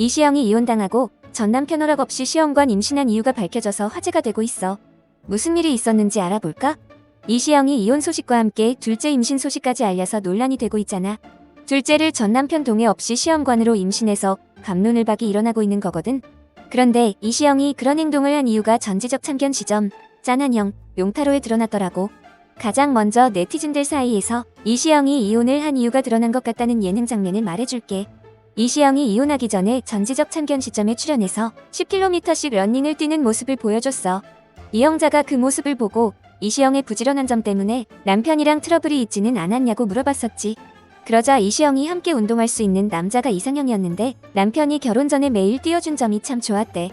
이시영이 이혼당하고 전 남편 허락 없이 시험관 임신한 이유가 밝혀져서 화제가 되고 있어. 무슨 일이 있었는지 알아볼까? 이시영이 이혼 소식과 함께 둘째 임신 소식까지 알려서 논란이 되고 있잖아. 둘째를 전 남편 동의 없이 시험관으로 임신해서 갑론을박이 일어나고 있는 거거든. 그런데 이시영이 그런 행동을 한 이유가 전지적 참견 지점, 짠한형, 용타로에 드러났더라고. 가장 먼저 네티즌들 사이에서 이시영이 이혼을 한 이유가 드러난 것 같다는 예능 장면을 말해줄게. 이시영이 이혼하기 전에 전지적 참견 시점에 출연해서 10km씩 러닝을 뛰는 모습을 보여줬어. 이영자가 그 모습을 보고 이시영의 부지런한 점 때문에 남편이랑 트러블이 있지는 않았냐고 물어봤었지. 그러자 이시영이 함께 운동할 수 있는 남자가 이상형이었는데 남편이 결혼 전에 매일 뛰어준 점이 참 좋았대.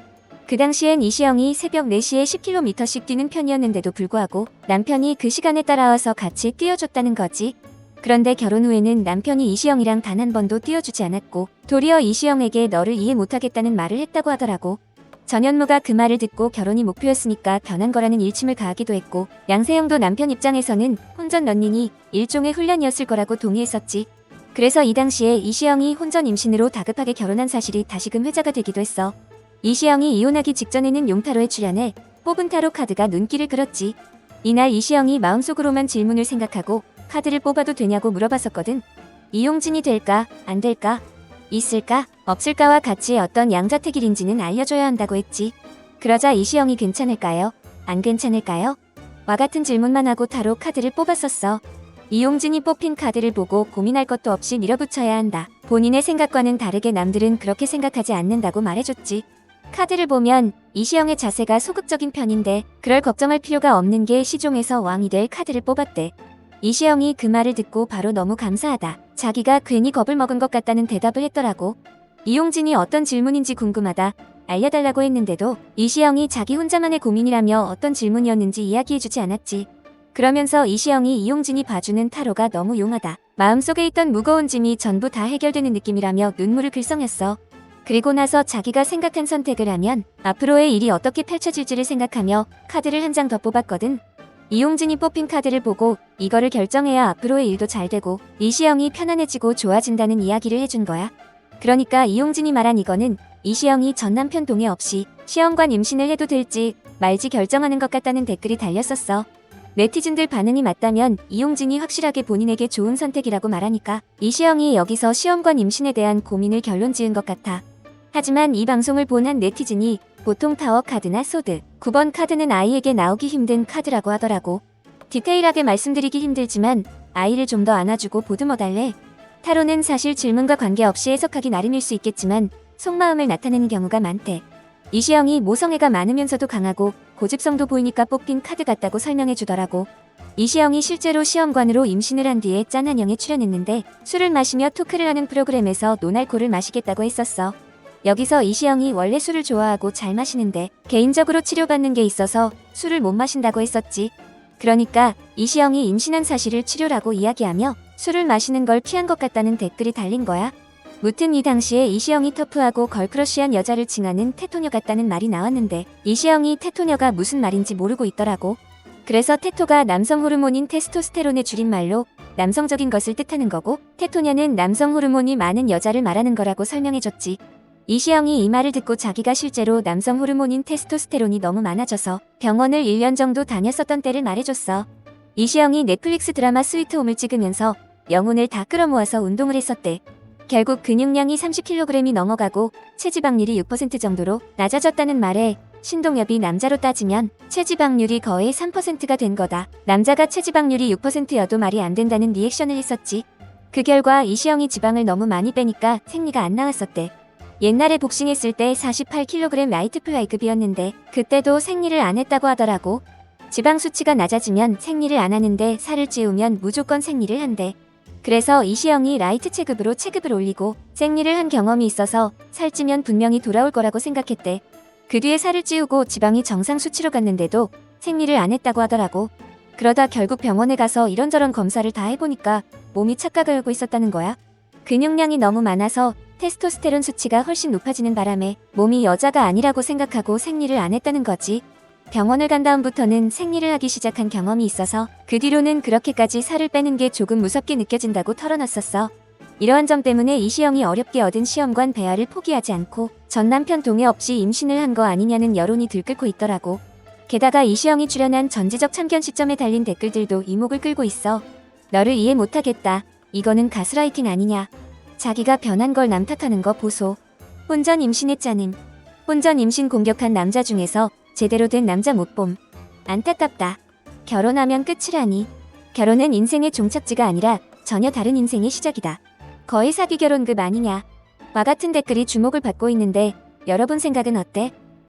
그 당시엔 이시영이 새벽 4시에 10km씩 뛰는 편이었는데도 불구하고 남편이 그 시간에 따라와서 같이 뛰어줬다는 거지. 그런데 결혼 후에는 남편이 이시영이랑 단 한 번도 뛰어주지 않았고 도리어 이시영에게 너를 이해 못하겠다는 말을 했다고 하더라고. 전현무가 그 말을 듣고 결혼이 목표였으니까 변한 거라는 일침을 가하기도 했고 양세형도 남편 입장에서는 혼전 런닝이 일종의 훈련이었을 거라고 동의했었지. 그래서 이 당시에 이시영이 혼전 임신으로 다급하게 결혼한 사실이 다시금 회자가 되기도 했어. 이시영이 이혼하기 직전에는 용타로에 출연해 뽑은 타로 카드가 눈길을 끌었지. 이날 이시영이 마음속으로만 질문을 생각하고 카드를 뽑아도 되냐고 물어봤었거든. 이용진이 될까? 안 될까? 있을까? 없을까와 같이 어떤 양자택일인지는 알려줘야 한다고 했지. 그러자 이시영이 괜찮을까요? 안 괜찮을까요? 와 같은 질문만 하고 타로 카드를 뽑았었어. 이용진이 뽑힌 카드를 보고 고민할 것도 없이 밀어붙여야 한다. 본인의 생각과는 다르게 남들은 그렇게 생각하지 않는다고 말해줬지. 카드를 보면 이시영의 자세가 소극적인 편인데 그럴 걱정할 필요가 없는 게 시종에서 왕이 될 카드를 뽑았대. 이시영이 그 말을 듣고 바로 너무 감사하다. 자기가 괜히 겁을 먹은 것 같다는 대답을 했더라고. 이용진이 어떤 질문인지 궁금하다. 알려달라고 했는데도 이시영이 자기 혼자만의 고민이라며 어떤 질문이었는지 이야기해주지 않았지. 그러면서 이시영이 이용진이 봐주는 타로가 너무 용하다. 마음속에 있던 무거운 짐이 전부 다 해결되는 느낌이라며 눈물을 글썽였어. 그리고 나서 자기가 생각한 선택을 하면 앞으로의 일이 어떻게 펼쳐질지를 생각하며 카드를 한 장 더 뽑았거든. 이용진이 뽑힌 카드를 보고 이거를 결정해야 앞으로의 일도 잘 되고 이시영이 편안해지고 좋아진다는 이야기를 해준 거야. 그러니까 이용진이 말한 이거는 이시영이 전 남편 동의 없이 시험관 임신을 해도 될지 말지 결정하는 것 같다는 댓글이 달렸었어. 네티즌들 반응이 맞다면 이용진이 확실하게 본인에게 좋은 선택이라고 말하니까 이시영이 여기서 시험관 임신에 대한 고민을 결론 지은 것 같아. 하지만 이 방송을 본 한 네티즌이 보통 타워 카드나 소드, 9번 카드는 아이에게 나오기 힘든 카드라고 하더라고. 디테일하게 말씀드리기 힘들지만 아이를 좀 더 안아주고 보듬어달래. 타로는 사실 질문과 관계없이 해석하기 나름일 수 있겠지만 속마음을 나타내는 경우가 많대. 이시영이 모성애가 많으면서도 강하고 고집성도 보이니까 뽑힌 카드 같다고 설명해주더라고. 이시영이 실제로 시험관으로 임신을 한 뒤에 짠한형에 출연했는데 술을 마시며 토크를 하는 프로그램에서 노날코를 마시겠다고 했었어. 여기서 이시영이 원래 술을 좋아하고 잘 마시는데 개인적으로 치료받는 게 있어서 술을 못 마신다고 했었지. 그러니까 이시영이 임신한 사실을 치료라고 이야기하며 술을 마시는 걸 피한 것 같다는 댓글이 달린 거야. 무튼 이 당시에 이시영이 터프하고 걸크러쉬한 여자를 칭하는 테토녀 같다는 말이 나왔는데 이시영이 테토녀가 무슨 말인지 모르고 있더라고. 그래서 테토가 남성 호르몬인 테스토스테론의 줄임말로 남성적인 것을 뜻하는 거고 테토녀는 남성 호르몬이 많은 여자를 말하는 거라고 설명해줬지. 이시영이 이 말을 듣고 자기가 실제로 남성 호르몬인 테스토스테론이 너무 많아져서 병원을 1년 정도 다녔었던 때를 말해줬어. 이시영이 넷플릭스 드라마 스위트홈을 찍으면서 영혼을 다 끌어모아서 운동을 했었대. 결국 근육량이 30kg이 넘어가고 체지방률이 6% 정도로 낮아졌다는 말에 신동엽이 남자로 따지면 체지방률이 거의 3%가 된 거다. 남자가 체지방률이 6%여도 말이 안 된다는 리액션을 했었지. 그 결과 이시영이 지방을 너무 많이 빼니까 생리가 안 나왔었대. 옛날에 복싱했을 때 48kg 라이트 플라이급이었는데 그때도 생리를 안 했다고 하더라고. 지방 수치가 낮아지면 생리를 안 하는데 살을 찌우면 무조건 생리를 한대. 그래서 이시영이 라이트 체급으로 체급을 올리고 생리를 한 경험이 있어서 살찌면 분명히 돌아올 거라고 생각했대. 그 뒤에 살을 찌우고 지방이 정상 수치로 갔는데도 생리를 안 했다고 하더라고. 그러다 결국 병원에 가서 이런저런 검사를 다 해보니까 몸이 착각을 하고 있었다는 거야. 근육량이 너무 많아서 테스토스테론 수치가 훨씬 높아지는 바람에 몸이 여자가 아니라고 생각하고 생리를 안 했다는 거지. 병원을 간 다음부터는 생리를 하기 시작한 경험이 있어서 그 뒤로는 그렇게까지 살을 빼는 게 조금 무섭게 느껴진다고 털어놨었어. 이러한 점 때문에 이시영이 어렵게 얻은 시험관 배아를 포기하지 않고 전 남편 동의 없이 임신을 한 거 아니냐는 여론이 들끓고 있더라고. 게다가 이시영이 출연한 전지적 참견 시점에 달린 댓글들도 이목을 끌고 있어. 너를 이해 못하겠다. 이거는 가스라이팅 아니냐. 자기가 변한 걸 남 탓하는 거 보소. 혼전 임신했자는. 혼전 임신 공격한 남자 중에서 제대로 된 남자 못 봄. 안타깝다. 결혼하면 끝이라니. 결혼은 인생의 종착지가 아니라 전혀 다른 인생의 시작이다. 거의 사기 결혼급 아니냐. 와 같은 댓글이 주목을 받고 있는데 여러분 생각은 어때?